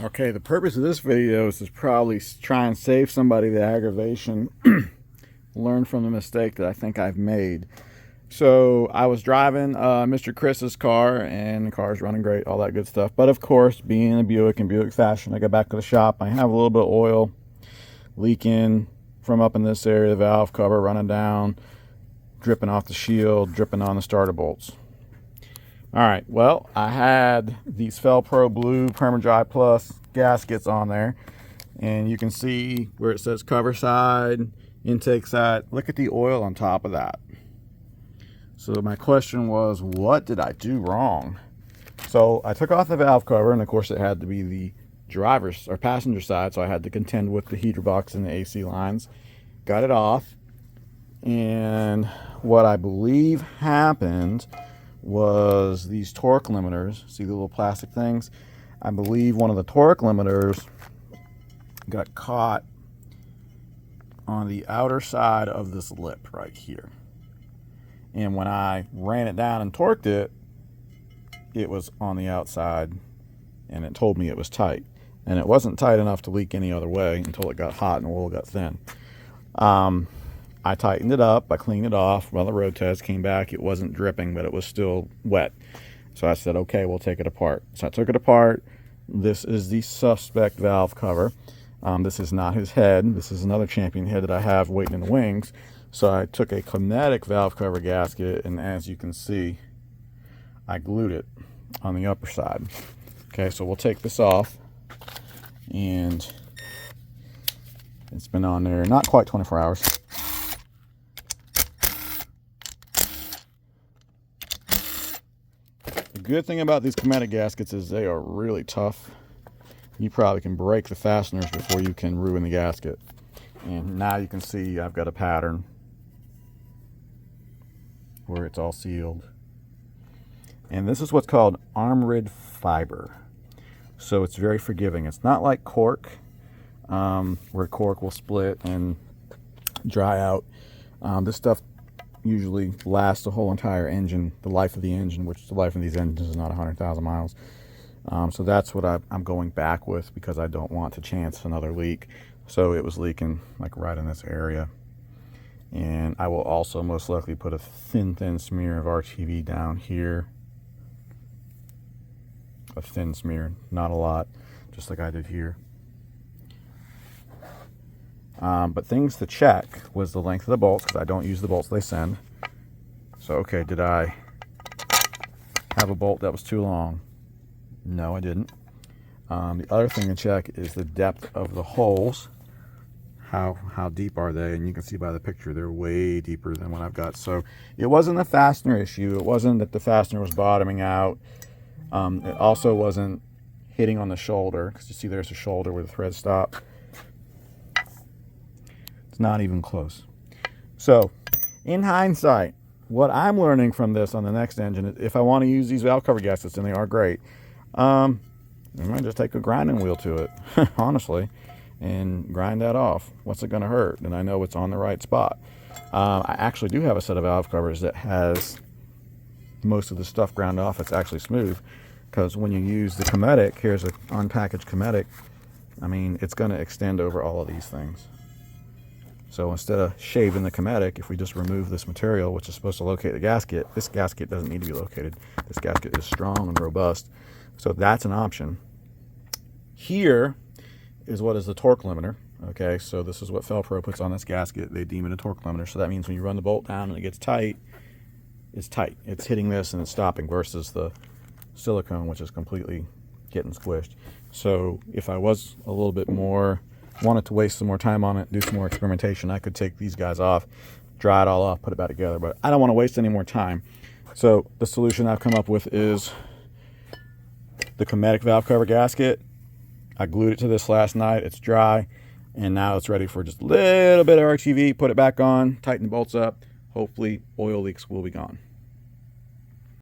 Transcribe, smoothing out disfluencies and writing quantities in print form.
Okay, the purpose of this video is to probably try and save somebody the aggravation, learn from the mistake that I think I've made. So I was driving Mr. Chris's car, and the car's running great, all that good stuff. But of course, being a Buick in Buick fashion, I go back to the shop. I have a little bit of oil leaking from up in this area, the valve cover running down, dripping off the shield, dripping on the starter bolts. All right, well, I had these Fel-Pro Blue Perma-Dry Plus gaskets on there, and you can see where it says cover side, intake side. Look at the oil on top of that. So my question was, what did I do wrong? So I took off the valve cover, and of course it had to be the driver's or passenger side, so I had to contend with the heater box and the AC lines. Got it off, and what I believe happened was these torque limiters. See the little plastic things? I believe one of the torque limiters got caught on the outer side of this lip right here. And when I ran it down and torqued it, it was on the outside, and it told me it was tight. And it wasn't tight enough to leak any other way until it got hot and the oil got thin. I tightened it up, I cleaned it off. Well, the road test came back, it wasn't dripping, but it was still wet. So I said, okay, we'll take it apart. So I took it apart. This is the suspect valve cover. This is not his head. This is another Champion head that I have waiting in the wings. So I took a Kinetic valve cover gasket, and as you can see, I glued it on the upper side. Okay, so we'll take this off, and it's been on there not quite 24 hours. The good thing about these Kinetic gaskets is they are really tough. You probably can break the fasteners before you can ruin the gasket. And now you can see I've got a pattern where it's all sealed. And this is what's called Armrid fiber. So it's very forgiving. It's not like cork, where cork will split and dry out. This stuff usually lasts the whole entire engine, the life of the engine, which the life of these engines is not 100,000 miles. So that's what I'm going back with, because I don't want to chance another leak. So it was leaking like right in this area. And I will also most likely put a thin smear of RTV down here. A thin smear, not a lot, just like I did here. But things to check was the length of the bolts, because I don't use the bolts they send. So, okay, did I have a bolt that was too long? No, I didn't. The other thing to check is the depth of the holes. How deep are they? And you can see by the picture, they're way deeper than what I've got. So it wasn't a fastener issue. It wasn't that the fastener was bottoming out. It also wasn't hitting on the shoulder, because you see there's a shoulder where the threads stop. It's not even close. So in hindsight, what I'm learning from this on the next engine is, if I want to use these valve cover gaskets, and they are great, I might just take a grinding wheel to it, honestly, and grind that off. What's it going to hurt? And I know it's on the right spot. I actually do have a set of valve covers that has most of the stuff ground off. It's actually smooth, because when you use the Kinetic, here's an unpackaged Kinetic, I mean, it's going to extend over all of these things. So instead of shaving the Kinetic, if we just remove this material, which is supposed to locate the gasket, this gasket doesn't need to be located. This gasket is strong and robust. So that's an option. Here is what is the torque limiter. Okay, so this is what Fel-Pro puts on this gasket. They deem it a torque limiter. So that means when you run the bolt down and it gets tight, it's tight. It's hitting this and it's stopping, versus the silicone, which is completely getting squished. So if I was a little bit more, wanted to waste some more time on it, do some more experimentation, I could take these guys off, dry it all off, put it back together. But I don't want to waste any more time. So the solution I've come up with is the Kinetic valve cover gasket. I glued it to this last night. It's dry, and now it's ready for just a little bit of RTV. Put it back on, tighten the bolts up. Hopefully oil leaks will be gone.